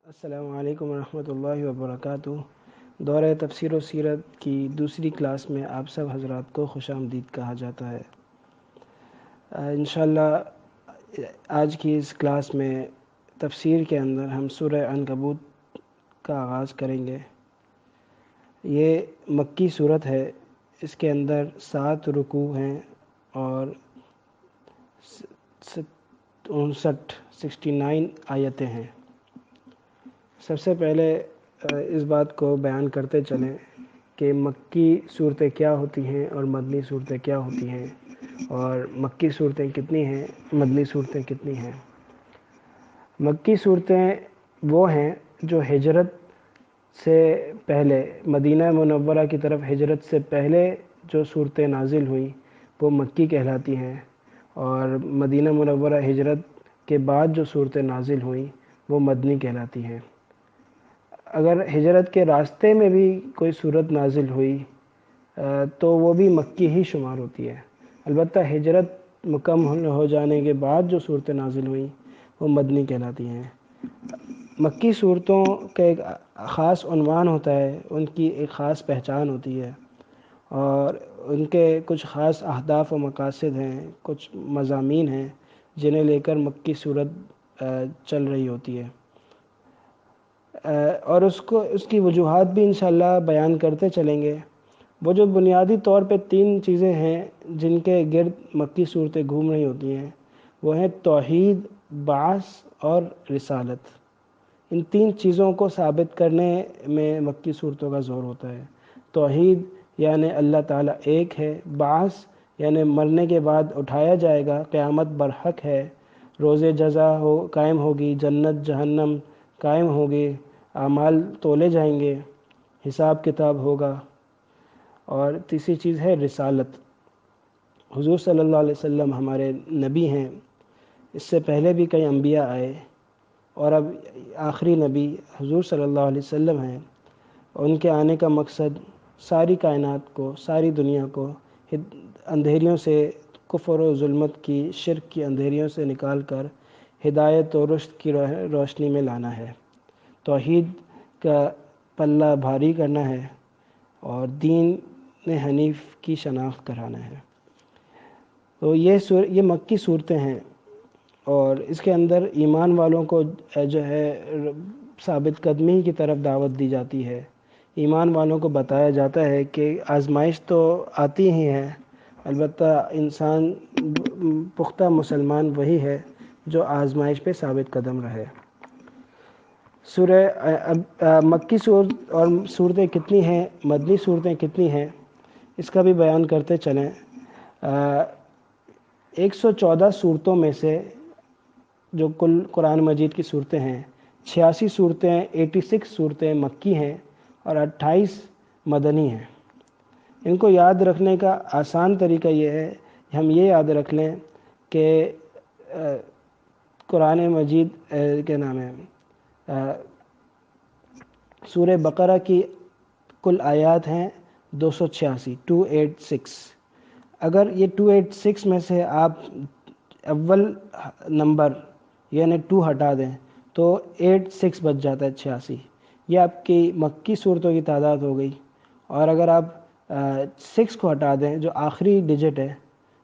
السلام علیکم ورحمۃ اللہ وبرکاتہ۔ دورہ تفسیر و سیرت کی دوسری کلاس میں آپ سب حضرات کو خوش آمدید کہا جاتا ہے۔ انشاءاللہ آج کی اس کلاس میں تفسیر کے اندر ہم سورہ عنکبوت کا آغاز کریں گے۔ یہ مکی صورت ہے، اس کے اندر 7 رکوع ہیں اور 69 آیتیں ہیں۔ سب سے پہلے اس بات کو بیان کرتے چلیں کہ مکی صورتیں کیا ہوتی ہیں اور مدنی صورتیں کیا ہوتی ہیں، اور مکی صورتیں کتنی ہیں، مدنی صورتیں کتنی ہیں۔ مکی صورتیں وہ ہیں جو ہجرت سے پہلے، مدینہ منورہ کی طرف ہجرت سے پہلے جو صورتیں نازل ہوئیں وہ مکی کہلاتی ہیں، اور مدینہ منورہ ہجرت کے بعد جو صورتیں نازل ہوئیں وہ مدنی کہلاتی ہیں۔ اگر ہجرت کے راستے میں بھی کوئی صورت نازل ہوئی تو وہ بھی مکی ہی شمار ہوتی ہے، البتہ ہجرت مکمل ہو جانے کے بعد جو صورتیں نازل ہوئیں وہ مدنی کہلاتی ہیں۔ مکی صورتوں کا ایک خاص عنوان ہوتا ہے، ان کی ایک خاص پہچان ہوتی ہے، اور ان کے کچھ خاص اہداف و مقاصد ہیں، کچھ مضامین ہیں جنہیں لے کر مکی صورت چل رہی ہوتی ہے، اور اس کی وجوہات بھی انشاءاللہ بیان کرتے چلیں گے۔ وہ جو بنیادی طور پہ 3 چیزیں ہیں جن کے گرد مکی صورتیں گھوم رہی ہوتی ہیں، وہ ہیں توحید، بعث اور رسالت۔ ان 3 چیزوں کو ثابت کرنے میں مکی صورتوں کا زور ہوتا ہے۔ توحید یعنی اللہ تعالیٰ ایک ہے، بعث یعنی مرنے کے بعد اٹھایا جائے گا، قیامت برحق ہے، روز جزا قائم ہوگی، جنت جہنم قائم ہوگی، اعمال تولے جائیں گے، حساب کتاب ہوگا۔ اور تیسری چیز ہے رسالت۔ حضور صلی اللہ علیہ وسلم ہمارے نبی ہیں، اس سے پہلے بھی کئی انبیاء آئے، اور اب آخری نبی حضور صلی اللہ علیہ وسلم ہیں۔ ان کے آنے کا مقصد ساری کائنات کو، ساری دنیا کو اندھیریوں سے، کفر و ظلمت کی، شرک کی اندھیریوں سے نکال کر ہدایت و رشد کی روشنی میں لانا ہے، توحید کا پلہ بھاری کرنا ہے، اور دین حنیف کی شناخت کرانا ہے۔ تو یہ مکی صورتیں ہیں، اور اس کے اندر ایمان والوں کو جو ہے ثابت قدمی کی طرف دعوت دی جاتی ہے۔ ایمان والوں کو بتایا جاتا ہے کہ آزمائش تو آتی ہی ہے، البتہ انسان پختہ مسلمان وہی ہے جو آزمائش پہ ثابت قدم رہے۔ مکی صورت اور صورتیں کتنی ہیں، مدنی صورتیں کتنی ہیں، اس کا بھی بیان کرتے چلیں۔ 114 صورتوں میں سے جو کل قرآن مجید کی صورتیں ہیں، 86 صورتیں 86 صورتیں مکی ہیں اور 28 مدنی ہیں۔ ان کو یاد رکھنے کا آسان طریقہ یہ ہے کہ ہم یہ یاد رکھ لیں کہ قرآن مجید کے نام ہے سورہ بقرہ کی کل آیات ہیں 286۔ اگر یہ 286 میں سے آپ اول نمبر یعنی 2 ہٹا دیں تو 86 بچ جاتا ہے، 86۔ یہ آپ کی مکی صورتوں کی تعداد ہو گئی، اور اگر آپ 6 کو ہٹا دیں جو آخری ڈیجٹ ہے،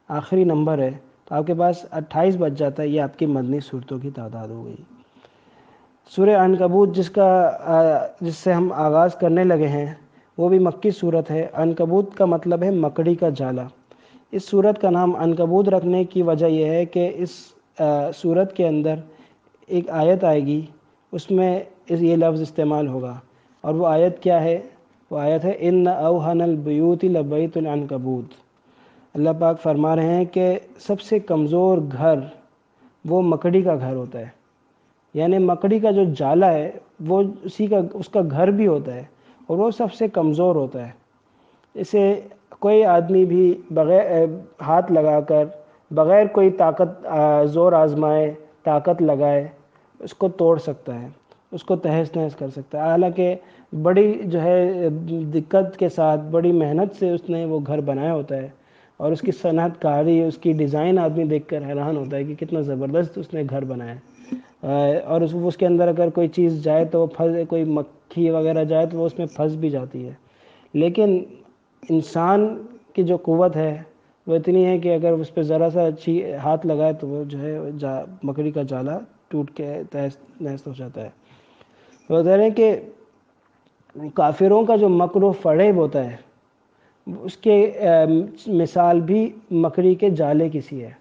آخری نمبر ہے، تو آپ کے پاس 28 بچ جاتا ہے، یہ آپ کی مدنی صورتوں کی تعداد ہو گئی۔ سورہ عنکبوت جس سے ہم آغاز کرنے لگے ہیں وہ بھی مکی صورت ہے۔ عنکبوت کا مطلب ہے مکڑی کا جالا۔ اس صورت کا نام عنکبوت رکھنے کی وجہ یہ ہے کہ اس صورت کے اندر ایک آیت آئے گی، اس میں یہ لفظ استعمال ہوگا، اور وہ آیت کیا ہے؟ وہ آیت ہے ان اوہن البیوت لبیت العنکبوت۔ اللہ پاک فرما رہے ہیں کہ سب سے کمزور گھر وہ مکڑی کا گھر ہوتا ہے، یعنی مکڑی کا جو جالا ہے وہ اس کا گھر بھی ہوتا ہے، اور وہ سب سے کمزور ہوتا ہے۔ اسے کوئی آدمی بھی بغیر ہاتھ لگا کر، بغیر کوئی طاقت زور آزمائے، طاقت لگائے، اس کو توڑ سکتا ہے، اس کو تہس نہس کر سکتا ہے۔ حالانکہ بڑی جو ہے دقت کے ساتھ، بڑی محنت سے اس نے وہ گھر بنایا ہوتا ہے، اور اس کی صنعت کاری، اس کی ڈیزائن آدمی دیکھ کر حیران ہوتا ہے کہ کتنا زبردست اس نے گھر بنایا ہے۔ اور اس کے اندر اگر کوئی چیز جائے تو کوئی مکھی وغیرہ جائے تو وہ اس میں پھنس بھی جاتی ہے۔ لیکن انسان کی جو قوت ہے وہ اتنی ہے کہ اگر اس پہ ذرا سا ہاتھ لگائے تو وہ جو ہے مکڑی کا جالا ٹوٹ کے تہس نہس ہو جاتا ہے۔ وہ کہہ رہے ہیں کہ کافروں کا جو مکر و فریب ہوتا ہے اس کے مثال بھی مکڑی کے جالے کی سی ہے۔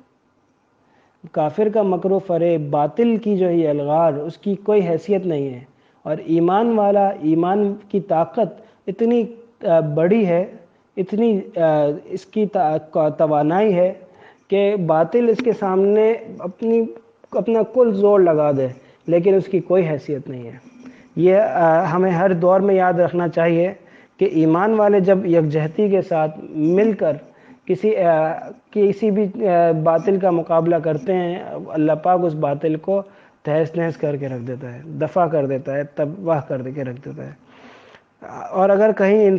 کافر کا مکر و فریب، باطل کی جو یہ الغار، اس کی کوئی حیثیت نہیں ہے، اور ایمان والا، ایمان کی طاقت اتنی بڑی ہے، اتنی اس کی توانائی ہے کہ باطل اس کے سامنے اپنا کل زور لگا دے لیکن اس کی کوئی حیثیت نہیں ہے۔ یہ ہمیں ہر دور میں یاد رکھنا چاہیے کہ ایمان والے جب یکجہتی کے ساتھ مل کر کسی بھی باطل کا مقابلہ کرتے ہیں، اللہ پاک اس باطل کو تہس نہس کر کے رکھ دیتا ہے، دفع کر دیتا ہے، تباہ کر کے رکھ دیتا ہے۔ اور اگر کہیں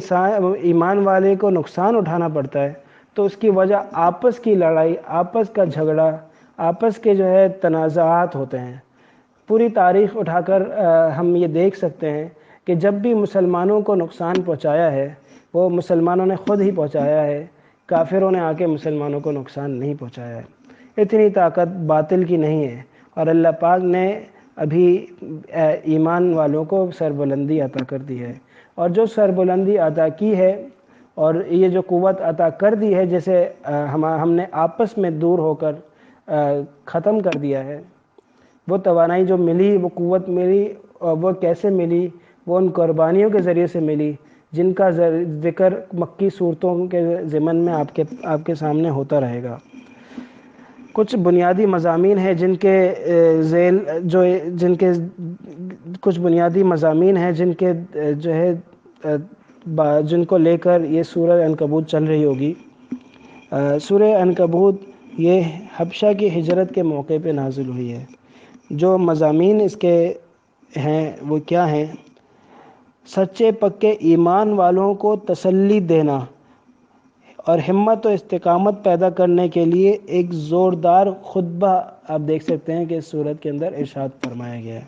ایمان والے کو نقصان اٹھانا پڑتا ہے تو اس کی وجہ آپس کی لڑائی، آپس کا جھگڑا، آپس کے جو ہے تنازعات ہوتے ہیں۔ پوری تاریخ اٹھا کر ہم یہ دیکھ سکتے ہیں کہ جب بھی مسلمانوں کو نقصان پہنچایا ہے وہ مسلمانوں نے خود ہی پہنچایا ہے، کافروں نے آ کے مسلمانوں کو نقصان نہیں پہنچایا ہے۔ اتنی طاقت باطل کی نہیں ہے، اور اللہ پاک نے ابھی ایمان والوں کو سربلندی عطا کر دی ہے، اور جو سربلندی عطا کی ہے اور یہ جو قوت عطا کر دی ہے، جیسے ہم نے آپس میں دور ہو کر ختم کر دیا ہے، وہ توانائی جو ملی، وہ قوت ملی، اور وہ کیسے ملی؟ وہ ان قربانیوں کے ذریعے سے ملی جن کا ذکر مکی صورتوں کے ضمن میں آپ کے سامنے ہوتا رہے گا۔ کچھ بنیادی مضامین ہیں کچھ بنیادی مضامین ہیں جن کو لے کر یہ سورہ عنکبوت چل رہی ہوگی۔ سورہ عنکبوت یہ حبشہ کی ہجرت کے موقع پہ نازل ہوئی ہے۔ جو مضامین اس کے ہیں وہ کیا ہیں؟ سچے پکے ایمان والوں کو تسلی دینا اور ہمت و استقامت پیدا کرنے کے لیے ایک زوردار خطبہ آپ دیکھ سکتے ہیں کہ اس سورت کے اندر ارشاد فرمایا گیا ہے۔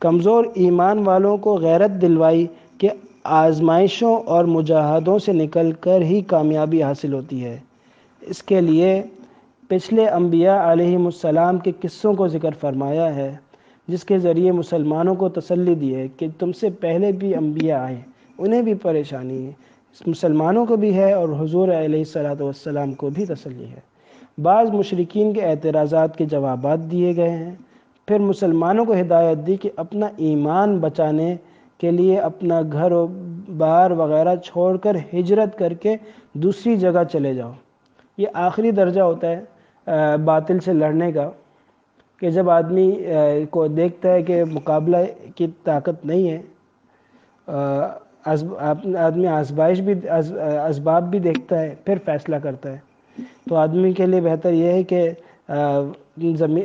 کمزور ایمان والوں کو غیرت دلوائی کہ آزمائشوں اور مجاہدوں سے نکل کر ہی کامیابی حاصل ہوتی ہے۔ اس کے لیے پچھلے انبیاء علیہم السلام کے قصوں کو ذکر فرمایا ہے، جس کے ذریعے مسلمانوں کو تسلی دی ہے کہ تم سے پہلے بھی انبیاء آئے، انہیں بھی پریشانی ہے، مسلمانوں کو بھی ہے، اور حضور علیہ السلام کو بھی تسلی ہے۔ بعض مشرکین کے اعتراضات کے جوابات دیے گئے ہیں، پھر مسلمانوں کو ہدایت دی کہ اپنا ایمان بچانے کے لیے اپنا گھر و بار وغیرہ چھوڑ کر ہجرت کر کے دوسری جگہ چلے جاؤ۔ یہ آخری درجہ ہوتا ہے باطل سے لڑنے کا، کہ جب آدمی کو دیکھتا ہے کہ مقابلہ کی طاقت نہیں ہے، آدمی اسباب بھی دیکھتا ہے پھر فیصلہ کرتا ہے، تو آدمی کے لیے بہتر یہ ہے کہ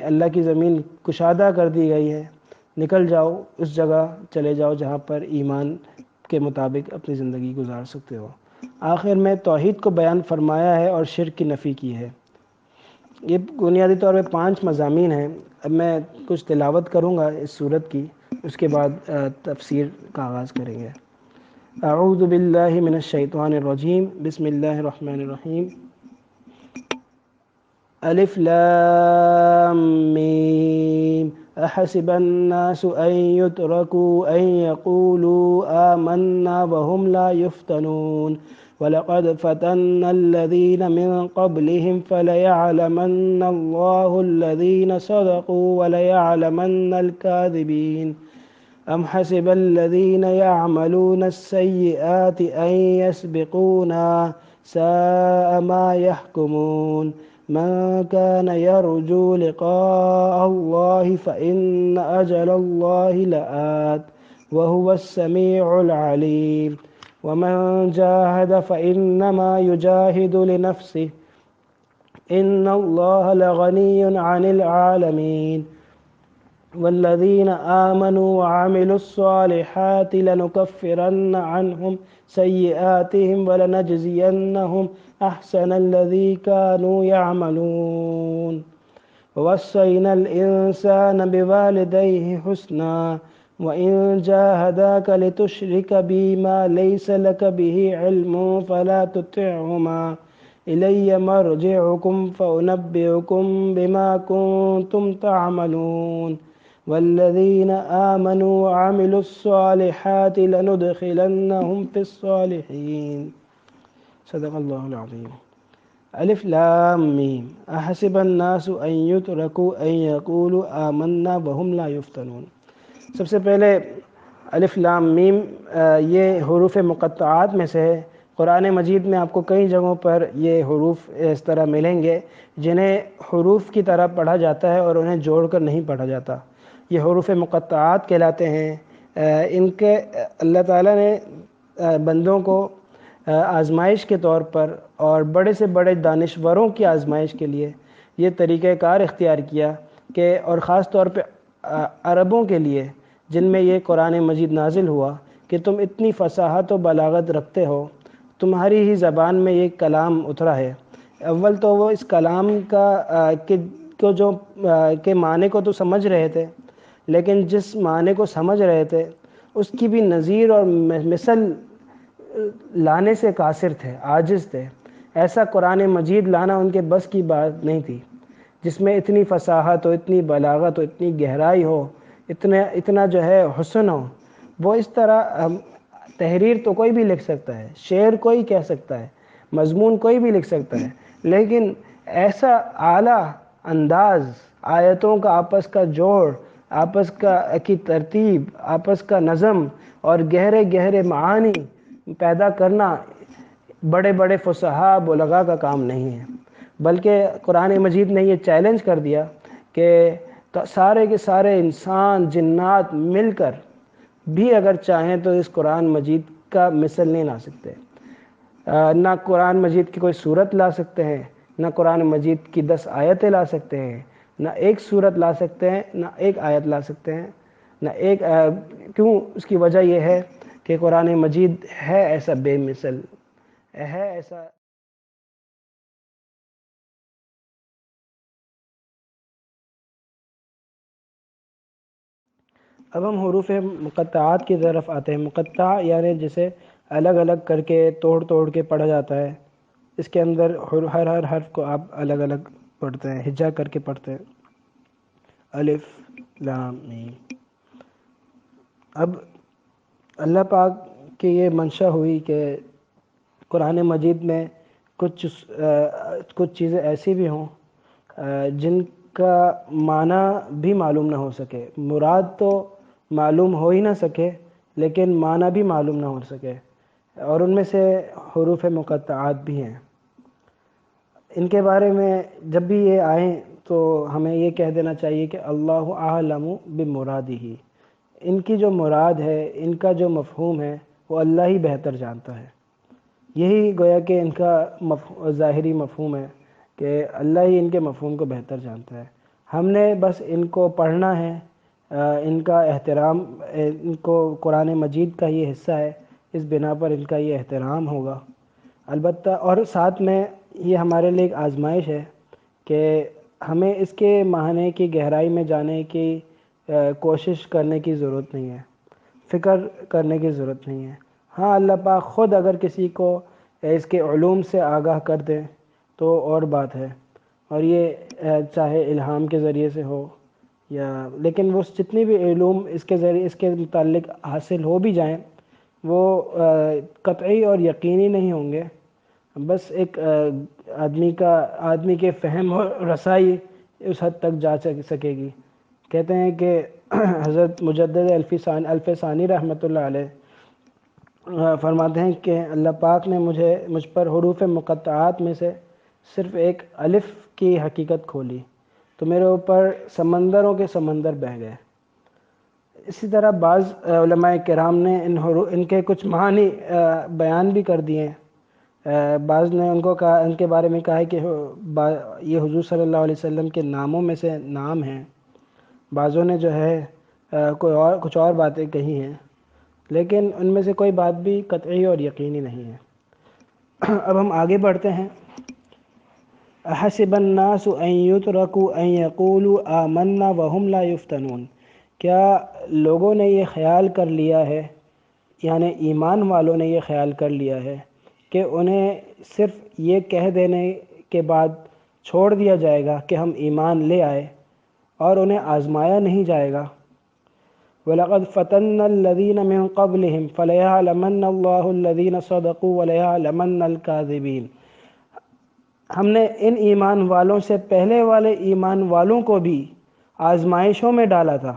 اللہ کی زمین کشادہ کر دی گئی ہے، نکل جاؤ، اس جگہ چلے جاؤ جہاں پر ایمان کے مطابق اپنی زندگی گزار سکتے ہو۔ آخر میں توحید کو بیان فرمایا ہے اور شرک کی نفی کی ہے۔ یہ بنیادی طور پہ 5 مضامین ہیں۔ اب میں کچھ تلاوت کروں گا اس سورت کی، اس کے بعد تفسیر کا آغاز کریں گے۔ اعوذ باللہ من الشیطان الرجیم، بسم اللہ الرحمن الرحیم۔ الف لام میم احسب الناس ان يتركوا ان يقولوا آمنا وهم لا يفتنون وَلَقَدْ فَتَنَّا الَّذِينَ مِن قَبْلِهِمْ فَلَيَعْلَمَنَّ اللَّهُ الَّذِينَ صَدَقُوا وَلَيَعْلَمَنَّ الْكَاذِبِينَ أَمْ حَسِبَ الَّذِينَ يَعْمَلُونَ السَّيِّئَاتِ أَن يَسْبِقُونَا سَاءَ مَا يَحْكُمُونَ مَنْ كَانَ يَرْجُو لِقَاءَ اللَّهِ فَإِنَّ أَجَلَ اللَّهِ لَآتٍ وَهُوَ السَّمِيعُ الْعَلِيمُ وَمَنْ جَاهَدَ فَإِنَّمَا يُجَاهِدُ لِنَفْسِهِ إِنَّ اللَّهَ لَغَنِيٌّ عَنِ الْعَالَمِينَ وَالَّذِينَ آمَنُوا وَعَمِلُوا الصَّالِحَاتِ لَنُكَفِّرَنَّ عَنْهُمْ سَيِّئَاتِهِمْ وَلَنَجْزِيَنَّهُمْ أَحْسَنَ الَّذِي كَانُوا يَعْمَلُونَ وَوَصَّيْنَا الْإِنسَانَ بِوَالِدَيْهِ حُسْنًا وَإِن جَاهَدَاكَ لِتُشْرِكَ بِي مَا لَيْسَ لَكَ بِهِ عِلْمٌ فَلَا تُطِعْهُمَا إِلَيَّ مَرْجِعُكُمْ فَأُنَبِّئُكُم بِمَا كُنتُمْ تَعْمَلُونَ وَالَّذِينَ آمَنُوا وَعَمِلُوا الصَّالِحَاتِ لَنُدْخِلَنَّهُمْ فِي الصَّالِحِينَ صدق اللہ العظیم۔ الف لام میم احسب الناس ان یترکوا ان یقولوا آمنا وهم لا یفتنون۔ سب سے پہلے الف لام میم یہ حروف مقطعات میں سے ہے۔ قرآن مجید میں آپ کو کئی جگہوں پر یہ حروف اس طرح ملیں گے جنہیں حروف کی طرح پڑھا جاتا ہے اور انہیں جوڑ کر نہیں پڑھا جاتا، یہ حروف مقطعات کہلاتے ہیں۔ ان کے اللہ تعالیٰ نے بندوں کو آزمائش کے طور پر اور بڑے سے بڑے دانشوروں کی آزمائش کے لیے یہ طریقہ کار اختیار کیا کہ اور خاص طور پہ عربوں کے لیے جن میں یہ قرآن مجید نازل ہوا کہ تم اتنی فصاحت و بلاغت رکھتے ہو، تمہاری ہی زبان میں یہ کلام اترا ہے۔ اول تو وہ اس کلام کے معنی کو تو سمجھ رہے تھے، لیکن جس معنی کو سمجھ رہے تھے اس کی بھی نظیر اور مثل لانے سے قاصر تھے، عاجز تھے۔ ایسا قرآن مجید لانا ان کے بس کی بات نہیں تھی جس میں اتنی فصاحت ہو، اتنی بلاغت ہو، اتنی گہرائی ہو، اتنا جو ہے حسن ہو۔ وہ اس طرح تحریر تو کوئی بھی لکھ سکتا ہے، شعر کوئی کہہ سکتا ہے، مضمون کوئی بھی لکھ سکتا ہے، لیکن ایسا اعلیٰ انداز، آیتوں کا آپس کا جوڑ، آپس کی ترتیب، آپس کا نظم اور گہرے گہرے معانی پیدا کرنا بڑے بڑے فصحاء بلغاء کا کام نہیں ہے، بلکہ قرآن مجید نے یہ چیلنج کر دیا کہ سارے کے سارے انسان جنات مل کر بھی اگر چاہیں تو اس قرآن مجید کا مثل نہیں لا سکتے۔ نہ قرآن مجید کی کوئی صورت لا سکتے ہیں، نہ قرآن مجید کی 10 آیتیں لا سکتے ہیں، نہ ایک صورت لا سکتے ہیں، نہ ایک آیت لا سکتے ہیں، نہ ایک کیوں؟ اس کی وجہ یہ ہے کہ قرآن مجید ہے ایسا بے مثل، ہے ایسا۔ اب ہم حروف مقطعات کی طرف آتے ہیں۔ مقطع یعنی جسے الگ الگ کر کے توڑ توڑ کے پڑھا جاتا ہے، اس کے اندر ہر حرف کو آپ الگ الگ پڑھتے ہیں، ہجا کر کے پڑھتے ہیں۔ الف لام میم۔ اب اللہ پاک کی یہ منشا ہوئی کہ قرآن مجید میں کچھ چیزیں ایسی بھی ہوں جن کا معنی بھی معلوم نہ ہو سکے، مراد تو معلوم ہو ہی نہ سکے لیکن معنی بھی معلوم نہ ہو سکے، اور ان میں سے حروف مقطعات بھی ہیں۔ ان کے بارے میں جب بھی یہ آئیں تو ہمیں یہ کہہ دینا چاہیے کہ اللہ اعلم بمرادہ، ان کی جو مراد ہے، ان کا جو مفہوم ہے وہ اللہ ہی بہتر جانتا ہے۔ یہی گویا کہ ان کا ظاہری مفہوم ہے کہ اللہ ہی ان کے مفہوم کو بہتر جانتا ہے۔ ہم نے بس ان کو پڑھنا ہے، ان کا احترام، ان کو قرآن مجید کا یہ حصہ ہے، اس بنا پر ان کا یہ احترام ہوگا البتہ۔ اور ساتھ میں یہ ہمارے لیے ایک آزمائش ہے کہ ہمیں اس کے معنی کی گہرائی میں جانے کی کوشش کرنے کی ضرورت نہیں ہے، فکر کرنے کی ضرورت نہیں ہے۔ ہاں، اللہ پاک خود اگر کسی کو اس کے علوم سے آگاہ کر دیں تو اور بات ہے، اور یہ چاہے الہام کے ذریعے سے ہو لیکن وہ جتنی بھی علوم اس کے ذریعے اس کے متعلق حاصل ہو بھی جائیں وہ قطعی اور یقینی نہیں ہوں گے، بس ایک آدمی کے فہم اور رسائی اس حد تک جا سکے گی۔ کہتے ہیں کہ حضرت مجدد الف ثانی رحمۃ اللہ علیہ فرماتے ہیں کہ اللہ پاک نے مجھ پر حروف مقطعات میں سے صرف ایک الف کی حقیقت کھولی تو میرے اوپر سمندروں کے سمندر بہہ گئے۔ اسی طرح بعض علماء کرام نے ان کے کچھ معنی بیان بھی کر دیے ہیں۔ بعض نے ان کے بارے میں کہا ہے کہ یہ حضور صلی اللہ علیہ وسلم کے ناموں میں سے نام ہیں، بعضوں نے جو ہے کچھ اور باتیں کہی ہیں، لیکن ان میں سے کوئی بات بھی قطعی اور یقینی نہیں ہے۔ اب ہم آگے بڑھتے ہیں۔ احسب الناس ان یترکوا ان یقولوا آمنا وهم لا یفتنون، کیا لوگوں نے یہ خیال کر لیا ہے، یعنی ایمان والوں نے یہ خیال کر لیا ہے کہ انہیں صرف یہ کہہ دینے کے بعد چھوڑ دیا جائے گا کہ ہم ایمان لے آئے اور انہیں آزمایا نہیں جائے گا۔ وَلَقَدْ فَتَنَّا الَّذِينَ مِن قَبْلِهِمْ فَلَيَعْلَمَنَّ اللَّهُ الَّذِينَ صَدَقُوا وَلَيَعْلَمَنَّ الْكَاذِبِينَ، ہم نے ان ایمان والوں سے پہلے والے ایمان والوں کو بھی آزمائشوں میں ڈالا تھا،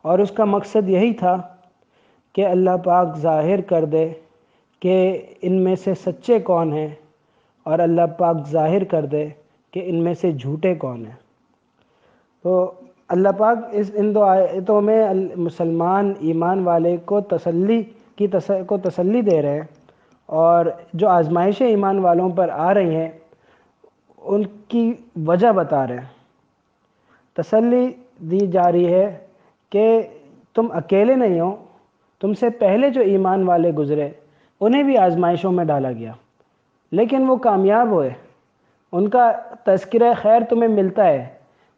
اور اس کا مقصد یہی تھا کہ اللہ پاک ظاہر کر دے کہ ان میں سے سچے کون ہیں، اور اللہ پاک ظاہر کر دے کہ ان میں سے جھوٹے کون ہیں۔ تو اللہ پاک ان دو آیتوں میں مسلمان ایمان والے کو تسلی دے رہے ہیں، اور جو آزمائشیں ایمان والوں پر آ رہی ہیں ان کی وجہ بتا رہے ہیں۔ تسلی دی جا رہی ہے کہ تم اکیلے نہیں ہو، تم سے پہلے جو ایمان والے گزرے انہیں بھی آزمائشوں میں ڈالا گیا، لیکن وہ کامیاب ہوئے، ان کا تذکرہ خیر تمہیں ملتا ہے،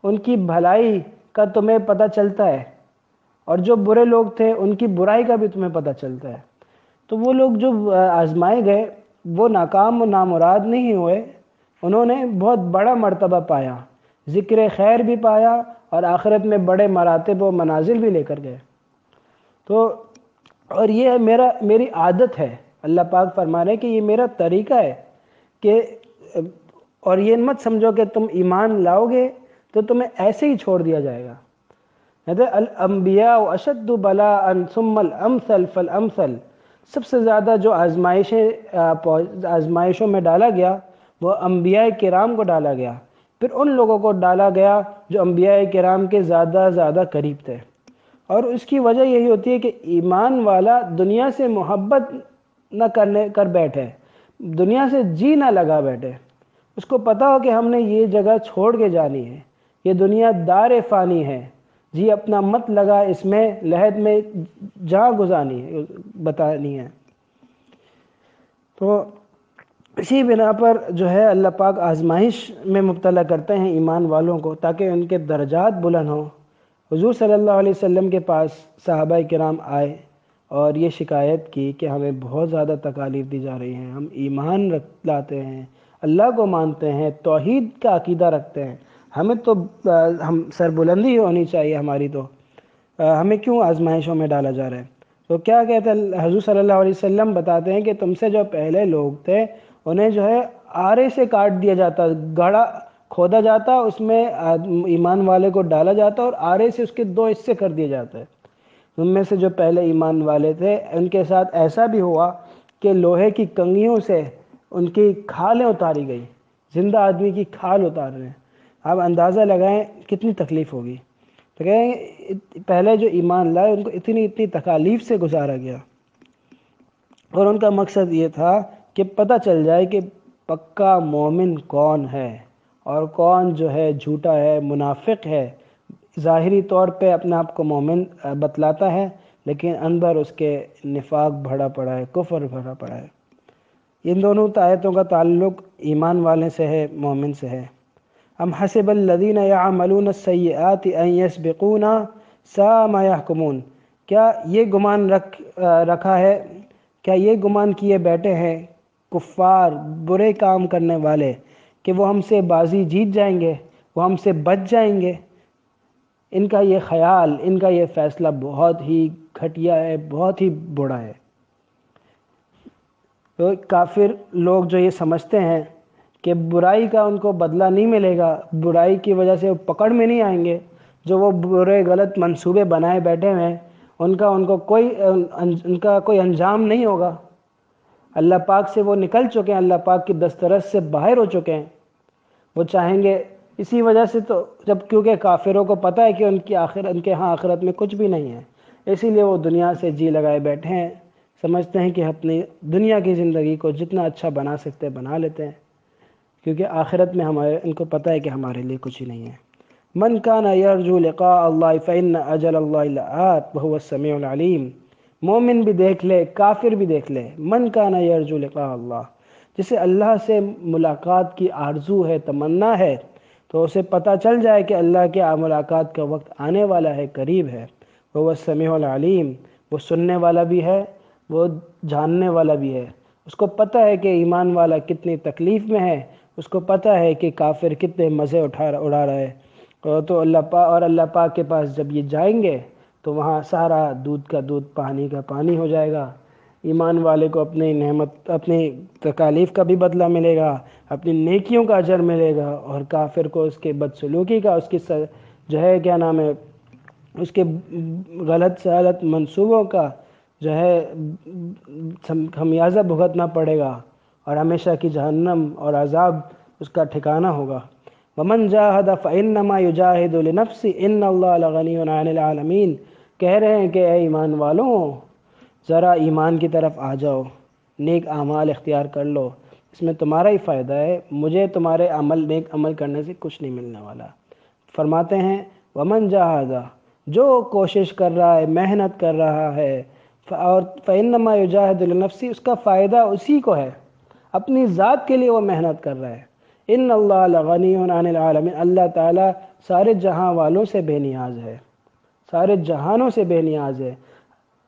ان کی بھلائی کا تمہیں پتہ چلتا ہے، اور جو برے لوگ تھے ان کی برائی کا بھی تمہیں پتہ چلتا ہے۔ تو وہ لوگ جو آزمائے گئے وہ ناکام و نامراد نہیں ہوئے، انہوں نے بہت بڑا مرتبہ پایا، ذکر خیر بھی پایا، اور آخرت میں بڑے مراتب و منازل بھی لے کر گئے۔ تو اور یہ میری عادت ہے، اللہ پاک فرما رہے ہیں کہ یہ میرا طریقہ ہے کہ، اور یہ مت سمجھو کہ تم ایمان لاؤ گے تو تمہیں ایسے ہی چھوڑ دیا جائے گا۔ الانبیاء اشد بلاء ثم الامثل فالامثل، سب سے زیادہ جو آزمائشوں میں ڈالا گیا وہ انبیاء کرام کو ڈالا گیا، پھر ان لوگوں کو ڈالا گیا جو انبیاء کرام کے زیادہ قریب تھے۔ اور اس کی وجہ یہی ہوتی ہے کہ ایمان والا دنیا سے محبت نہ کر بیٹھے، دنیا سے جی نہ لگا بیٹھے، اس کو پتہ ہو کہ ہم نے یہ جگہ چھوڑ کے جانی ہے، یہ دنیا دار فانی ہے، جی اپنا مت لگا اس میں، لحد میں جہاں بتانی ہے۔ تو اسی بنا پر جو ہے اللہ پاک آزمائش میں مبتلا کرتے ہیں ایمان والوں کو تاکہ ان کے درجات بلند ہوں۔ حضور صلی اللہ علیہ وسلم کے پاس صحابہ کرام آئے اور یہ شکایت کی کہ ہمیں بہت زیادہ تکالیف دی جا رہی ہیں، ہم ایمان لاتے ہیں، اللہ کو مانتے ہیں، توحید کا عقیدہ رکھتے ہیں، ہمیں تو ہم سربلندی ہونی چاہیے ہماری، تو ہمیں کیوں آزمائشوں میں ڈالا جا رہا ہے؟ تو کیا کہتے ہیں حضور صلی اللہ علیہ وسلم بتاتے ہیں کہ تم سے جو پہلے لوگ تھے انہیں جو ہے آرے سے کاٹ دیا جاتا، گڑھا کھودا جاتا، اس میں ایمان والے کو ڈالا جاتا اور آرے سے اس کے 2 حصے کر دیے جاتے ہیں۔ ان میں سے جو پہلے ایمان والے تھے ان کے ساتھ ایسا بھی ہوا کہ لوہے کی کنگھیوں سے ان کی کھالیں اتاری گئی، زندہ آدمی کی کھال اتار رہے ہیں، آپ اندازہ لگائیں کتنی تکلیف ہوگی۔ تو کہیں پہلے جو ایمان لائے ان کو اتنی تکالیف سے گزارا گیا، اور ان کا مقصد یہ تھا کہ پتہ چل جائے کہ پکا مومن کون ہے اور کون جو ہے جھوٹا ہے، منافق ہے۔ ظاہری طور پہ اپنے آپ کو مومن بتلاتا ہے لیکن اندر اس کے نفاق بھرا پڑا ہے، کفر بھرا پڑا ہے۔ ان دونوں آیتوں کا تعلق ایمان والے سے ہے، مومن سے ہے۔ ام حسب الذین یعملون السیئات ان یسبقونا ساء ما یحکمون، کیا یہ گمان رکھا ہے، کیا یہ گمان کیے بیٹھے ہیں کفار، برے کام کرنے والے، کہ وہ ہم سے بازی جیت جائیں گے، وہ ہم سے بچ جائیں گے؟ ان کا یہ خیال، ان کا یہ فیصلہ بہت ہی گھٹیا ہے، بہت ہی برا ہے۔ تو کافر لوگ جو یہ سمجھتے ہیں کہ برائی کا ان کو بدلہ نہیں ملے گا، برائی کی وجہ سے وہ پکڑ میں نہیں آئیں گے، جو وہ برے غلط منصوبے بنائے بیٹھے ہیں ان کا کوئی انجام نہیں ہوگا۔ اللہ پاک سے وہ نکل چکے ہیں، اللہ پاک کی دسترس سے باہر ہو چکے ہیں۔ وہ چاہیں گے اسی وجہ سے، تو جب کیونکہ کافروں کو پتہ ہے کہ ان کے ہاں آخرت میں کچھ بھی نہیں ہے، اسی لیے وہ دنیا سے جی لگائے بیٹھے ہیں، سمجھتے ہیں کہ اپنی دنیا کی زندگی کو جتنا اچھا بنا سکتے بنا لیتے ہیں، کیونکہ آخرت میں ان کو پتہ ہے کہ ہمارے لیے کچھ ہی نہیں ہے۔ من کان یرجو لقاء اللہ فإن اجل اللہ لآت وهو السمیع العلیم، مومن بھی دیکھ لے، کافر بھی دیکھ لے، من کان یرجو لقاء اللہ، جسے اللہ سے ملاقات کی آرزو ہے، تمنا ہے، تو اسے پتہ چل جائے کہ اللہ کے ملاقات کا وقت آنے والا ہے، قریب ہے۔ وہ السمیع العلیم، وہ سننے والا بھی ہے، وہ جاننے والا بھی ہے۔ اس کو پتہ ہے کہ ایمان والا کتنی تکلیف میں ہے، اس کو پتہ ہے کہ کافر کتنے مزے اڑا رہا ہے۔ تو اللہ پاک کے پاس جب یہ جائیں گے تو وہاں سارا دودھ کا دودھ، پانی کا پانی ہو جائے گا۔ ایمان والے کو اپنی نعمت، اپنی تکالیف کا بھی بدلہ ملے گا، اپنی نیکیوں کا اجر ملے گا، اور کافر کو اس کے بدسلوکی کا، اس کی جو ہے کیا نام ہے، اس کے غلط سالت منصوبوں کا جو ہے خمیازہ بھگتنا پڑے گا، اور ہمیشہ کی جہنم اور عذاب اس کا ٹھکانہ ہوگا۔ وَمَنْ جَاهَدَ فَإِنَّمَا يُجَاهِدُ لِنَفْسِهِ إِنَّ اللَّهَ لَغَنِيٌّ عَنِ الْعَالَمِينَ۔ کہہ رہے ہیں کہ اے ایمان والوں، ذرا ایمان کی طرف آ جاؤ، نیک اعمال اختیار کر لو، اس میں تمہارا ہی فائدہ ہے، مجھے تمہارے نیک عمل کرنے سے کچھ نہیں ملنے والا۔ فرماتے ہیں ومن جاہدہ، جو کوشش کر رہا ہے، محنت کر رہا ہے، اور فإنما یجاہد لنفسی، اس کا فائدہ اسی کو ہے، اپنی ذات کے لیے وہ محنت کر رہا ہے۔ ان اللہ لغنی عن العالمین، اللہ تعالیٰ سارے جہاں والوں سے بے نیاز ہے، سارے جہانوں سے بے نیاز ہے۔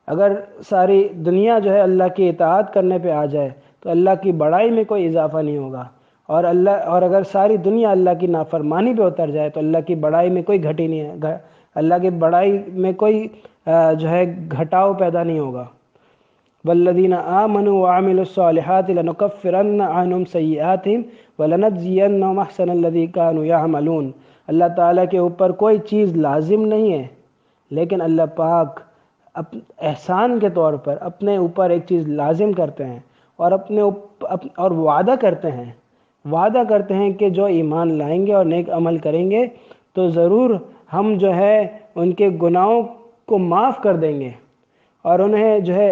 اگر ساری دنیا جو ہے اللہ کی اطاعت کرنے پہ آ جائے تو اللہ کی بڑائی میں کوئی اضافہ نہیں ہوگا، اور اگر ساری دنیا اللہ کی نافرمانی پہ اتر جائے تو اللہ کی بڑائی میں کوئی گھٹی نہیں ہے، اللہ کی بڑائی میں کوئی جو ہے گھٹاؤ پیدا نہیں ہوگا۔ والذین آمنوا وعملوا الصالحات لنکفرن عنہم سیئاتہم ولنجزینہم احسن الذی کانوا یعملون۔ اللہ تعالیٰ کے اوپر کوئی چیز لازم نہیں ہے، لیکن اللہ پاک احسان کے طور پر اپنے اوپر ایک چیز لازم کرتے ہیں، اور وعدہ کرتے ہیں کہ جو ایمان لائیں گے اور نیک عمل کریں گے تو ضرور ہم جو ہے ان کے گناہوں کو معاف کر دیں گے، اور انہیں جو ہے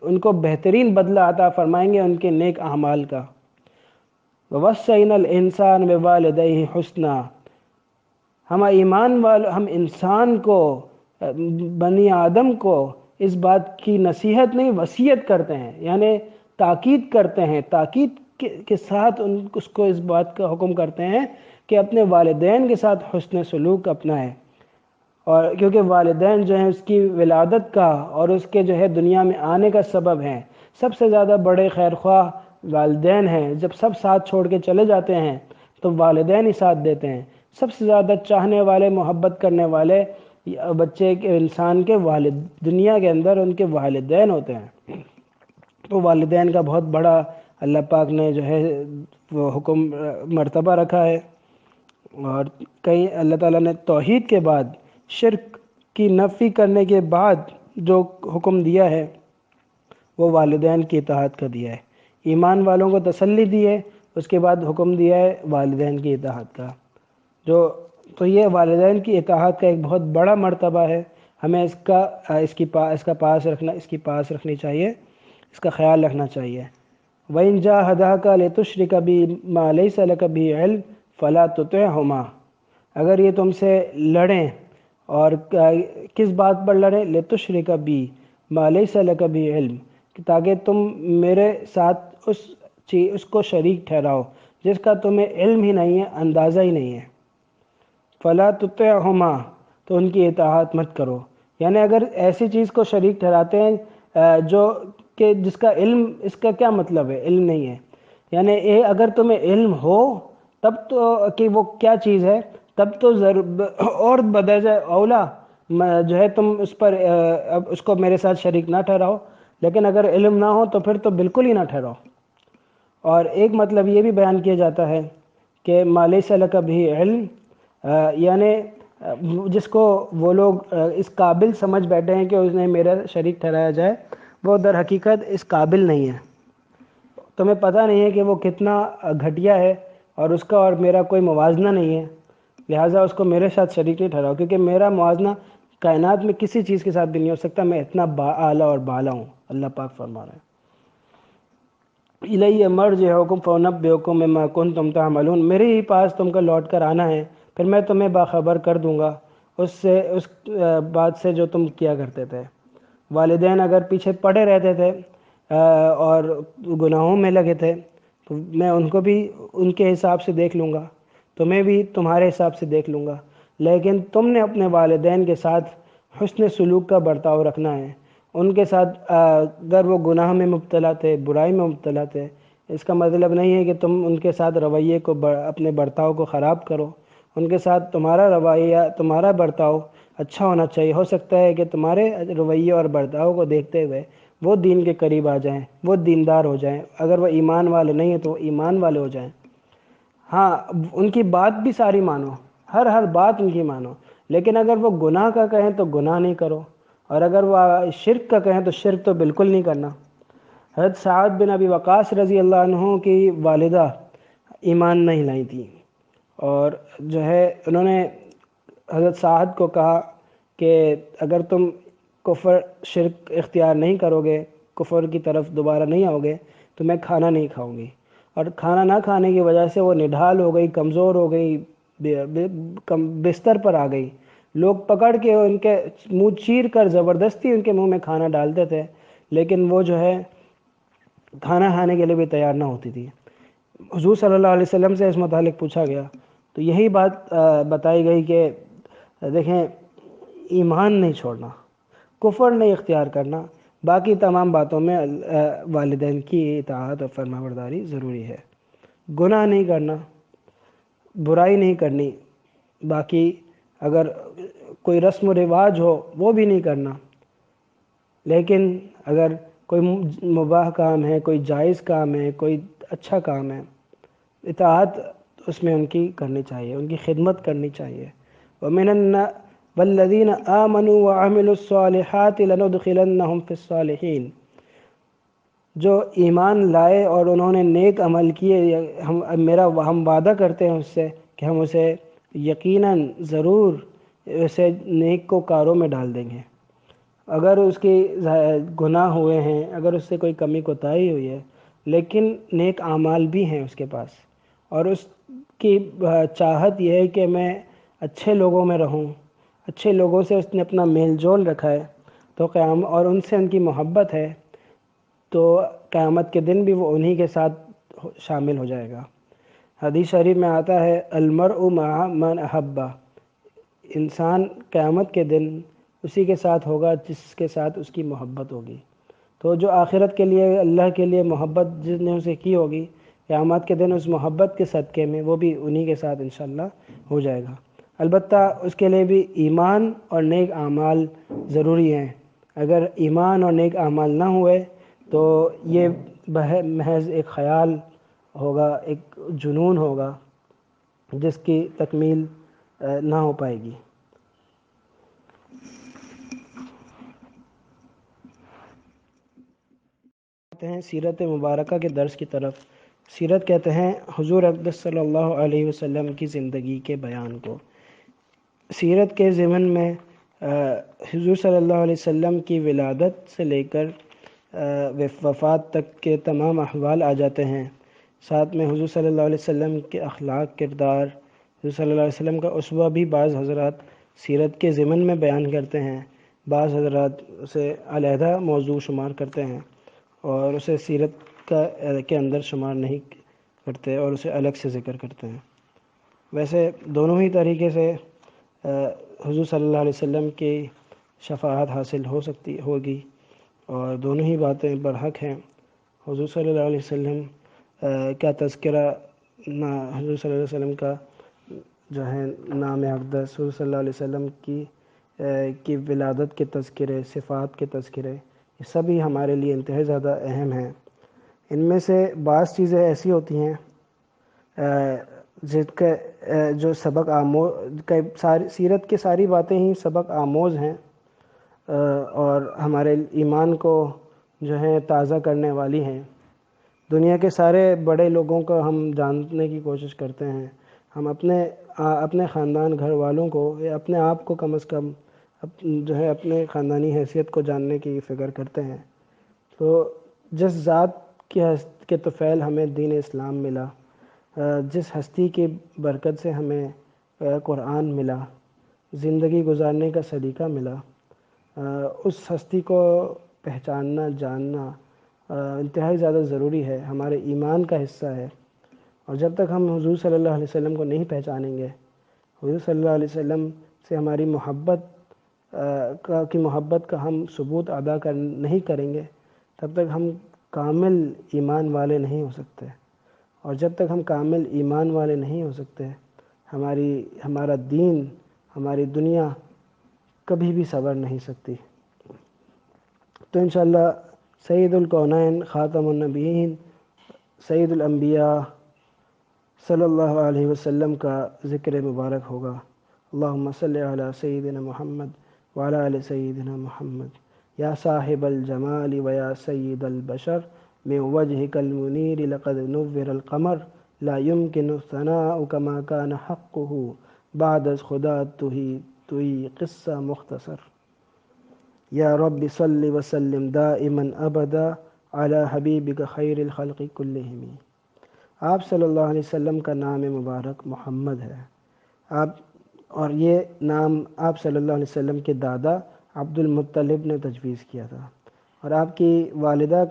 ان کو بہترین بدلہ عطا فرمائیں گے ان کے نیک اعمال کا۔ وَوَصَّيْنَا الْإِنسَانَ بِوَالِدَيْهِ حُسْنًا، ہم انسان کو، بنی آدم کو اس بات کی نصیحت نہیں، وصیت کرتے ہیں، یعنی تاکید کرتے ہیں، تاکید کے ساتھ اس کو اس بات کا حکم کرتے ہیں کہ اپنے والدین کے ساتھ حسن سلوک اپنائے، اور کیونکہ والدین جو ہیں اس کی ولادت کا اور اس کے جو ہے دنیا میں آنے کا سبب ہیں۔ سب سے زیادہ بڑے خیر خواہ والدین ہیں، جب سب ساتھ چھوڑ کے چلے جاتے ہیں تو والدین ہی ساتھ دیتے ہیں۔ سب سے زیادہ چاہنے والے، محبت کرنے والے بچے کے، انسان کے دنیا کے اندر ان کے والدین ہوتے ہیں۔ تو والدین کا بہت بڑا اللہ پاک نے جو ہے وہ حکم مرتبہ رکھا ہے، اور کئی اللہ تعالیٰ نے توحید کے بعد، شرک کی نفی کرنے کے بعد جو حکم دیا ہے وہ والدین کی اطاعت کا دیا ہے۔ ایمان والوں کو تسلی دی ہے، اس کے بعد حکم دیا ہے والدین کی اطاعت کا۔ تو یہ والدین کی اطاعت کا ایک بہت بڑا مرتبہ ہے، ہمیں اس کی پاس رکھنی چاہیے، اس کا خیال رکھنا چاہیے۔ وَإِن جَاهَدَاكَ لِتُشْرِكَ بِي مَا لَيْسَ لَكَ بِهِ عِلْمٌ فَلَا تُطِعْهُمَا، اگر یہ تم سے لڑیں، اور کس بات پر لڑیں؟ لِتُشْرِكَ بِي مَا لَيْسَ لَكَ بِهِ عِلْمٌ، تاکہ تم میرے ساتھ اس کو شریک ٹھہراؤ جس کا تمہیں علم ہی نہیں ہے، اندازہ ہی نہیں ہے۔ فَلَا تُطِعْهُمَا، تو ان کی اطاعت مت کرو، یعنی اگر ایسی چیز کو شریک ٹھہراتے ہیں جو کہ جس کا علم، اس کا کیا مطلب ہے؟ علم نہیں ہے، یعنی اگر تمہیں علم ہو تب تو کہ وہ کیا چیز ہے، تب تو اور بدرجہ اولا جو ہے تم اس کو میرے ساتھ شریک نہ ٹھہراؤ، لیکن اگر علم نہ ہو تو پھر تو بالکل ہی نہ ٹھہراؤ۔ اور ایک مطلب یہ بھی بیان کیا جاتا ہے کہ مَا لَيْسَ لَكَ بِهِ عِلْمٌ، یعنی جس کو وہ لوگ اس قابل سمجھ بیٹھے ہیں کہ انہیں میرا شریک ٹھہرایا جائے، وہ در حقیقت اس قابل نہیں ہے۔ تمہیں پتہ نہیں ہے کہ وہ کتنا گھٹیا ہے، اور اس کا اور میرا کوئی موازنہ نہیں ہے، لہٰذا اس کو میرے ساتھ شریک نہیں ٹھہراؤ، کیونکہ میرا موازنہ کائنات میں کسی چیز کے ساتھ بھی نہیں ہو سکتا، میں اتنا اعلیٰ اور بالا ہوں۔ اللہ پاک فرما رہے ہیں اِلَيَّ مَرْجِعُكُمْ فَأُنَبِّئُكُم بِمَا كُنتُمْ تَعْمَلُونَ، میرے ہی پاس تم کو لوٹ کر آنا ہے، پھر میں تمہیں باخبر کر دوں گا اس بات سے جو تم کیا کرتے تھے۔ والدین اگر پیچھے پڑے رہتے تھے اور گناہوں میں لگے تھے تو میں ان کو بھی ان کے حساب سے دیکھ لوں گا، تمہیں بھی تمہارے حساب سے دیکھ لوں گا، لیکن تم نے اپنے والدین کے ساتھ حسن سلوک کا برتاؤ رکھنا ہے۔ ان کے ساتھ اگر وہ گناہ میں مبتلا تھے، برائی میں مبتلا تھے، اس کا مطلب نہیں ہے کہ تم ان کے ساتھ رویے کو اپنے برتاؤ کو خراب کرو۔ ان کے ساتھ تمہارا رویہ، تمہارا برتاؤ اچھا ہونا چاہیے۔ ہو سکتا ہے کہ تمہارے رویے اور برتاؤ کو دیکھتے ہوئے وہ دین کے قریب آ جائیں، وہ دیندار ہو جائیں، اگر وہ ایمان والے نہیں ہیں تو وہ ایمان والے ہو جائیں۔ ہاں، ان کی بات بھی ساری مانو، ہر بات ان کی مانو، لیکن اگر وہ گناہ کا کہیں تو گناہ نہیں کرو، اور اگر وہ شرک کا کہیں تو شرک تو بالکل نہیں کرنا۔ حضرت سعد بن ابی وقاص رضی اللہ عنہ کی والدہ ایمان نہیں لائی تھی، اور جو ہے انہوں نے حضرت سعد کو کہا کہ اگر تم کفر شرک اختیار نہیں کرو گے، کفر کی طرف دوبارہ نہیں آؤ گے تو میں کھانا نہیں کھاؤں گی۔ اور کھانا نہ کھانے کی وجہ سے وہ نڈھال ہو گئی، کمزور ہو گئی، بستر پر آ گئی۔ لوگ پکڑ کے ان کے منہ چیر کر زبردستی ان کے منہ میں کھانا ڈالتے تھے، لیکن وہ جو ہے کھانا کھانے کے لیے بھی تیار نہ ہوتی تھی۔ حضور صلی اللہ علیہ وسلم سے اس متعلق پوچھا گیا تو یہی بات بتائی گئی کہ دیکھیں، ایمان نہیں چھوڑنا، کفر نہیں اختیار کرنا، باقی تمام باتوں میں والدین کی اطاعت اور فرمانبرداری ضروری ہے۔ گناہ نہیں کرنا، برائی نہیں کرنی، باقی اگر کوئی رسم و رواج ہو وہ بھی نہیں کرنا، لیکن اگر کوئی مباح کام ہے، کوئی جائز کام ہے، کوئی اچھا کام ہے، اطاعت اس میں ان کی کرنی چاہیے، ان کی خدمت کرنی چاہیے۔ والذین آمنوا وعملوا الصالحات لندخلنہم فی الصالحین، جو ایمان لائے اور انہوں نے نیک عمل کیے، ہم وعدہ کرتے ہیں اس سے کہ ہم اسے یقیناً ضرور اسے نیک کو کاروں میں ڈال دیں گے۔ اگر اس کی گناہ ہوئے ہیں، اگر اس سے کوئی کمی کوتاہی ہوئی ہے، لیکن نیک اعمال بھی ہیں اس کے پاس، اور اس کی چاہت یہ ہے کہ میں اچھے لوگوں میں رہوں، اچھے لوگوں سے اس نے اپنا میل جول رکھا ہے تو اور ان سے ان کی محبت ہے، تو قیامت کے دن بھی وہ انہی کے ساتھ شامل ہو جائے گا۔ حدیث شریف میں آتا ہے المرء مع من احبہ، انسان قیامت کے دن اسی کے ساتھ ہوگا جس کے ساتھ اس کی محبت ہوگی۔ تو جو آخرت کے لیے، اللہ کے لیے محبت جس نے اسے کی ہوگی، قیامت کے دن اس محبت کے صدقے میں وہ بھی انہی کے ساتھ انشاءاللہ ہو جائے گا۔ البتہ اس کے لیے بھی ایمان اور نیک اعمال ضروری ہیں۔ اگر ایمان اور نیک اعمال نہ ہوئے تو یہ محض ایک خیال ہوگا، ایک جنون ہوگا جس کی تکمیل نہ ہو پائے گی۔ کہتے ہیں سیرت مبارکہ کے درس کی طرف۔ سیرت کہتے ہیں حضور اقدس صلی اللہ علیہ وسلم کی زندگی کے بیان کو۔ سیرت کے ضمن میں حضور صلی اللہ علیہ وسلم کی ولادت سے لے کر وفات تک کے تمام احوال آ جاتے ہیں، ساتھ میں حضور صلی اللہ علیہ وسلم کے اخلاق، کردار، حضور صلی اللہ علیہ وسلم کا اسوہ بھی بعض حضرات سیرت کے ضمن میں بیان کرتے ہیں، بعض حضرات اسے علیحدہ موضوع شمار کرتے ہیں اور اسے سیرت کے اندر شمار نہیں کرتے اور اسے الگ سے ذکر کرتے ہیں۔ ویسے دونوں ہی طریقے سے حضور صلی اللہ علیہ وسلم کی شفاعت حاصل ہوگی، اور دونوں ہی باتیں برحق ہیں۔ حضور صلی اللہ علیہ وسلم کا تذکرہ، حضور صلی اللہ علیہ وسلم کا جو ہے نام اقدس، حضور صلی اللہ علیہ وسلم کی ولادت کے تذکرے، صفات کے تذکرے، یہ سبھی ہمارے لیے انتہائی زیادہ اہم ہیں۔ ان میں سے بعض چیزیں ایسی ہوتی ہیں جن کے جو سبق آموز، سیرت کی ساری باتیں ہی سبق آموز ہیں اور ہمارے ایمان کو جو ہے تازہ کرنے والی ہیں۔ دنیا کے سارے بڑے لوگوں کو ہم جاننے کی کوشش کرتے ہیں، ہم اپنے خاندان، گھر والوں کو یا اپنے آپ کو کم از کم جو ہے اپنے خاندانی حیثیت کو جاننے کی فکر کرتے ہیں۔ تو جس ذات کے طفیل ہمیں دین اسلام ملا، جس ہستی کی برکت سے ہمیں قرآن ملا، زندگی گزارنے کا سلیقہ ملا، اس ہستی کو پہچاننا، جاننا انتہائی زیادہ ضروری ہے، ہمارے ایمان کا حصہ ہے۔ اور جب تک ہم حضور صلی اللہ علیہ وسلم کو نہیں پہچانیں گے، حضور صلی اللہ علیہ وسلم سے ہماری محبت کا ہم ثبوت نہیں کریں گے، تب تک ہم کامل ایمان والے نہیں ہو سکتے۔ اور جب تک ہم کامل ایمان والے نہیں ہو سکتے، ہمارا دین، ہماری دنیا کبھی بھی سنور نہیں سکتی۔ تو انشاءاللہ سید الکونین، خاتم النبیین، سید الانبیاء صلی اللہ علیہ وسلم کا ذکر مبارک ہوگا۔ اللہم صلی علی سیدنا محمد وعلی آل سیدنا محمد۔ یا صاحب الجمال و یا سید البشر، من وجهك المنیر لقد نور القمر، لا يمكن الثناء كما كان حقه، بعد از خدا توہی قصہ مختصر۔ یا رب صلی وسلم دائما ابدا علی حبیبک خیر الخلق کلہم۔ آپ صلی اللہ علیہ وسلم کا نام مبارک محمد ہے، اور یہ نام آپ صلی اللہ علیہ وسلم کے دادا عبد المطلب نے تجویز کیا تھا، اور آپ کی والدہ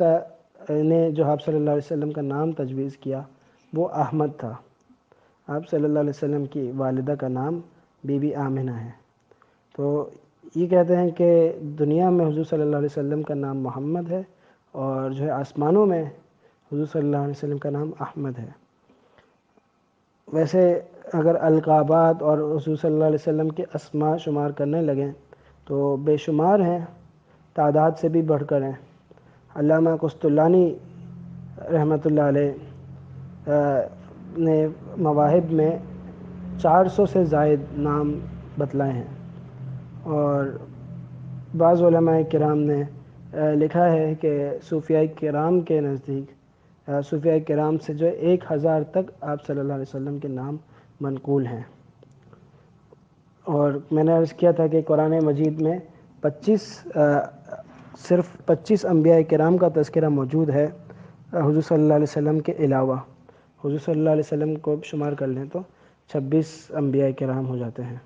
نے جو آپ صلی اللہ علیہ وسلم کا نام تجویز کیا وہ احمد تھا۔ آپ صلی اللہ علیہ وسلم کی والدہ کا نام بی بی آمنہ ہے۔ تو یہ کہتے ہیں کہ دنیا میں حضور صلی اللہ علیہ وسلم کا نام محمد ہے، اور جو ہے آسمانوں میں حضور صلی اللہ علیہ وسلم کا نام احمد ہے۔ ویسے اگر القابات اور حضور صلی اللہ علیہ وسلم کے اسماء شمار کرنے لگیں تو بے شمار ہیں، تعداد سے بھی بڑھ کر ہیں۔ علامہ قسطلانی رحمۃ اللہ علیہ نے مواہب میں 400 سے زائد نام بتلائے ہیں، اور بعض علماء کرام نے لکھا ہے کہ صوفیاء کرام کے نزدیک، صوفیاء کرام سے جو 1000 تک آپ صلی اللہ علیہ وسلم کے نام منقول ہیں۔ اور میں نے عرض کیا تھا کہ قرآن مجید میں صرف 25 انبیاء کرام کا تذکرہ موجود ہے حضور صلی اللہ علیہ وسلم کے علاوہ۔ حضور صلی اللہ علیہ وسلم کو شمار کر لیں تو 26 انبیاء کرام ہو جاتے ہیں۔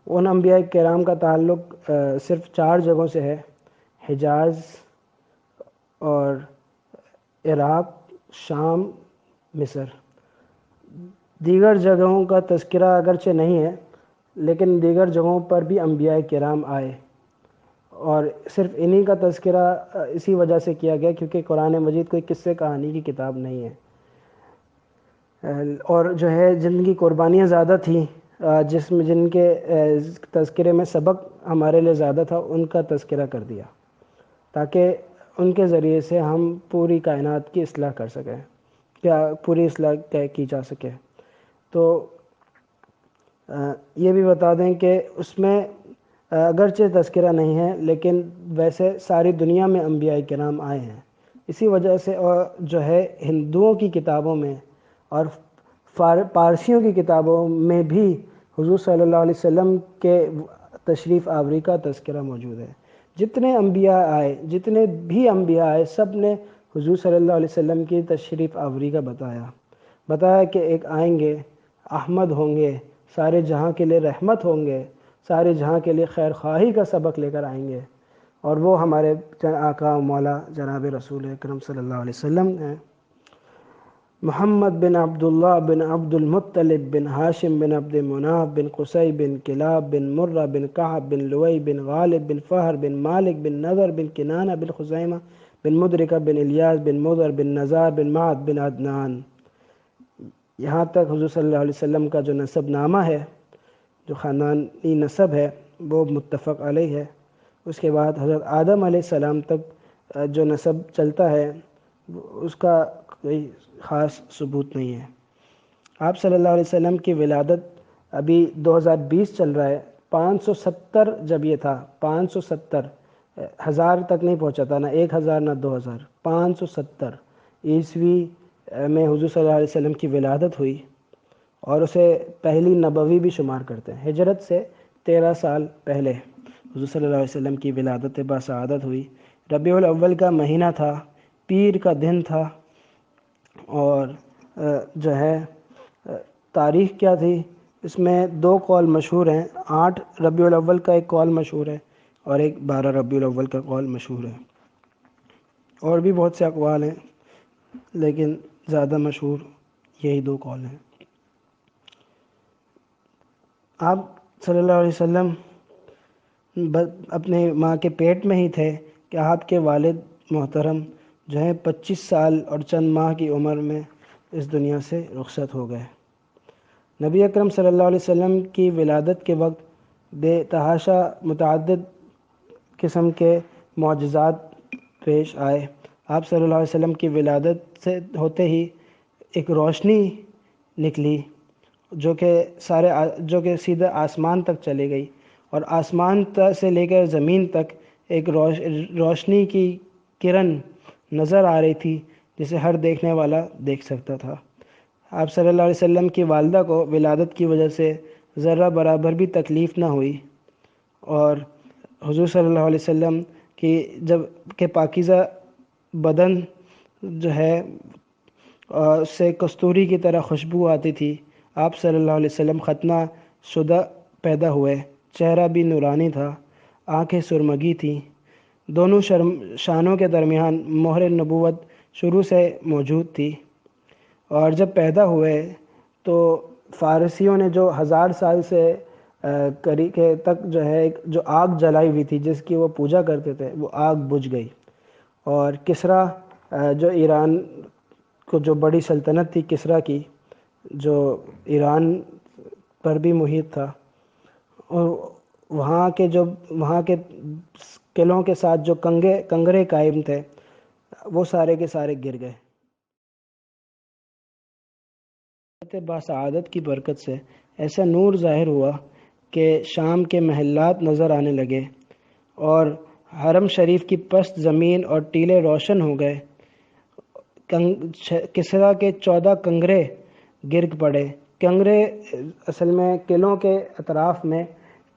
ان انبیاء کرام کا تعلق صرف 4 جگہوں سے ہے: حجاز اور عراق، شام، مصر۔ دیگر جگہوں کا تذکرہ اگرچہ نہیں ہے، لیکن دیگر جگہوں پر بھی انبیاء کرام آئے، اور صرف انہی کا تذکرہ اسی وجہ سے کیا گیا کیونکہ قرآن مجید کوئی قصے کہانی کی کتاب نہیں ہے، اور جو ہے جن کی قربانیاں زیادہ تھیں، جن کے تذکرے میں سبق ہمارے لیے زیادہ تھا، ان کا تذکرہ کر دیا تاکہ ان کے ذریعے سے ہم پوری کائنات کی اصلاح کر سکیں، پوری اصلاح کی جا سکے۔ تو یہ بھی بتا دیں کہ اس میں اگرچہ تذکرہ نہیں ہے، لیکن ویسے ساری دنیا میں انبیاء کرام آئے ہیں۔ اسی وجہ سے جو ہے ہندوؤں کی کتابوں میں اور پارسیوں کی کتابوں میں بھی حضور صلی اللہ علیہ وسلم کے تشریف آوری کا تذکرہ موجود ہے۔ جتنے بھی انبیاء آئے، سب نے حضور صلی اللہ علیہ وسلم کی تشریف آوری کا بتایا کہ ایک آئیں گے، احمد ہوں گے، سارے جہاں کے لیے رحمت ہوں گے، سارے جہاں کے لیے خیر خواہی کا سبق لے کر آئیں گے، اور وہ ہمارے آقا و مولا جناب رسول اکرم صلی اللہ علیہ وسلم ہیں۔ محمد بن عبداللہ بن عبد المطلب بن ہاشم بن عبد مناف بن قصی بن کلاب بن مرہ بن کعب بن لوئی بن غالب بن فہر بن مالک بن نضر بن کنانہ بن خزیمہ بن مدرکہ بن الیاس بن مضر بن نزار بن معد بن عدنان۔ یہاں تک حضور صلی اللہ علیہ وسلم کا جو نسب نامہ ہے، جو خاندانی نسب ہے، وہ متفق علیہ ہے۔ اس کے بعد حضرت آدم علیہ السلام تک جو نسب چلتا ہے اس کا کوئی خاص ثبوت نہیں ہے۔ آپ صلی اللہ علیہ وسلم کی ولادت ابھی 2020 چل رہا ہے، 570 جب یہ تھا، 570، 1000 تک نہیں پہنچا تھا، نہ 1000 نہ 2000، 570 عیسوی میں حضور صلی اللہ علیہ وسلم کی ولادت ہوئی، اور اسے پہلی نبوی بھی شمار کرتے ہیں۔ ہجرت سے 13 سال پہلے حضور صلی اللہ علیہ وسلم کی ولادت باسعادت ہوئی۔ ربیع الاول کا مہینہ تھا، پیر کا دن تھا، اور جو ہے تاریخ کیا تھی، اس میں 2 قول مشہور ہیں۔ 8 ربیع الاول کا ایک قول مشہور ہے، اور ایک 12 ربیع الاول کا قول مشہور ہے۔ اور بھی بہت سے اقوال ہیں، لیکن زیادہ مشہور یہی دو قول ہیں۔ آپ صلی اللہ علیہ وسلم اپنے ماں کے پیٹ میں ہی تھے کہ آپ کے والد محترم جو ہیں 25 سال اور چند ماہ کی عمر میں اس دنیا سے رخصت ہو گئے۔ نبی اکرم صلی اللہ علیہ وسلم کی ولادت کے وقت بے تحاشا متعدد قسم کے معجزات پیش آئے۔ آپ صلی اللہ علیہ وسلم کی ولادت سے ہوتے ہی ایک روشنی نکلی جو کہ سیدھا آسمان تک چلی گئی، اور آسمان سے لے کر زمین تک ایک روشنی کی کرن نظر آ رہی تھی جسے ہر دیکھنے والا دیکھ سکتا تھا۔ آپ صلی اللہ علیہ وسلم کی والدہ کو ولادت کی وجہ سے ذرہ برابر بھی تکلیف نہ ہوئی، اور حضور صلی اللہ علیہ وسلم کی کہ پاکیزہ بدن جو ہے اس سے کستوری کی طرح خوشبو آتی تھی۔ آپ صلی اللہ علیہ وسلم ختنہ شدہ پیدا ہوئے، چہرہ بھی نورانی تھا، آنکھیں سرمگی تھیں، دونوں شانوں کے درمیان مہر نبوت شروع سے موجود تھی، اور جب پیدا ہوئے تو فارسیوں نے جو 1000 سال سے تک جو ہے جو آگ جلائی ہوئی تھی جس کی وہ پوجا کرتے تھے، وہ آگ بجھ گئی، اور کسریٰ جو ایران کو جو بڑی سلطنت تھی کسریٰ کی، جو ایران پر بھی محیط تھا، اور وہاں کے قلعوں کے ساتھ جو کنگرے قائم تھے وہ سارے کے سارے گر گئے۔ باسعادت کی برکت سے ایسا نور ظاہر ہوا کہ شام کے محلات نظر آنے لگے، اور حرم شریف کی پست زمین اور ٹیلے روشن ہو گئے۔ کسریٰ کے 14 کنگرے گر پڑے۔ کنگرے اصل میں قلعوں کے اطراف میں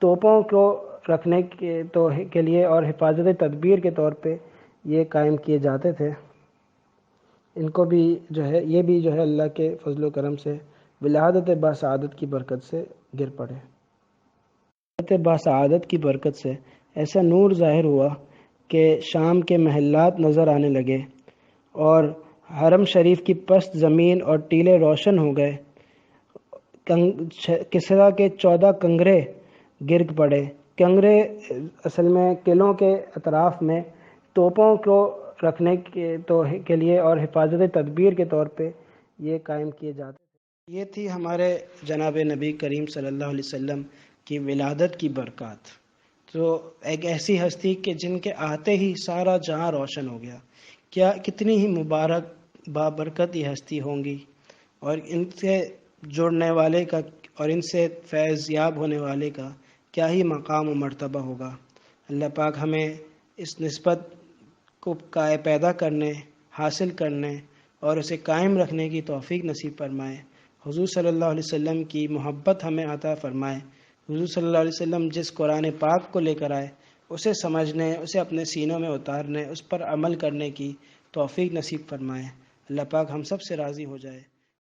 توپوں کو رکھنے کے لیے اور حفاظتی تدبیر کے طور پہ یہ قائم کیے جاتے تھے۔ ان کو بھی یہ بھی اللہ کے فضل و کرم سے ولادت باسعادت کی برکت سے گر پڑے۔ باسعادت کی برکت سے ایسا نور ظاہر ہوا کہ شام کے محلات نظر آنے لگے، اور حرم شریف کی پست زمین اور ٹیلے روشن ہو گئے۔ کسریٰ کے 14 کنگرے گر پڑے۔ کنگرے اصل میں قلعوں کے اطراف میں توپوں کو رکھنے کے لیے اور حفاظتی تدبیر کے طور پہ یہ قائم کیے جاتے تھے۔ یہ تھی ہمارے جناب نبی کریم صلی اللہ علیہ وسلم کی ولادت کی برکات۔ تو ایک ایسی ہستی کہ جن کے آتے ہی سارا جہاں روشن ہو گیا، کتنی ہی مبارک بابرکت یہ ہستی ہوں گی، اور ان سے جڑنے والے کا اور ان سے فیض یاب ہونے والے کا کیا ہی مقام و مرتبہ ہوگا۔ اللہ پاک ہمیں اس نسبت کو پیدا کرنے، حاصل کرنے اور اسے قائم رکھنے کی توفیق نصیب فرمائے۔ حضور صلی اللہ علیہ وسلم کی محبت ہمیں عطا فرمائے۔ حضور صلی اللہ علیہ وسلم جس قرآن پاک کو لے کر آئے اسے سمجھنے، اسے اپنے سینوں میں اتارنے، اس پر عمل کرنے کی توفیق نصیب فرمائے۔ اللہ پاک ہم سب سے راضی ہو جائے۔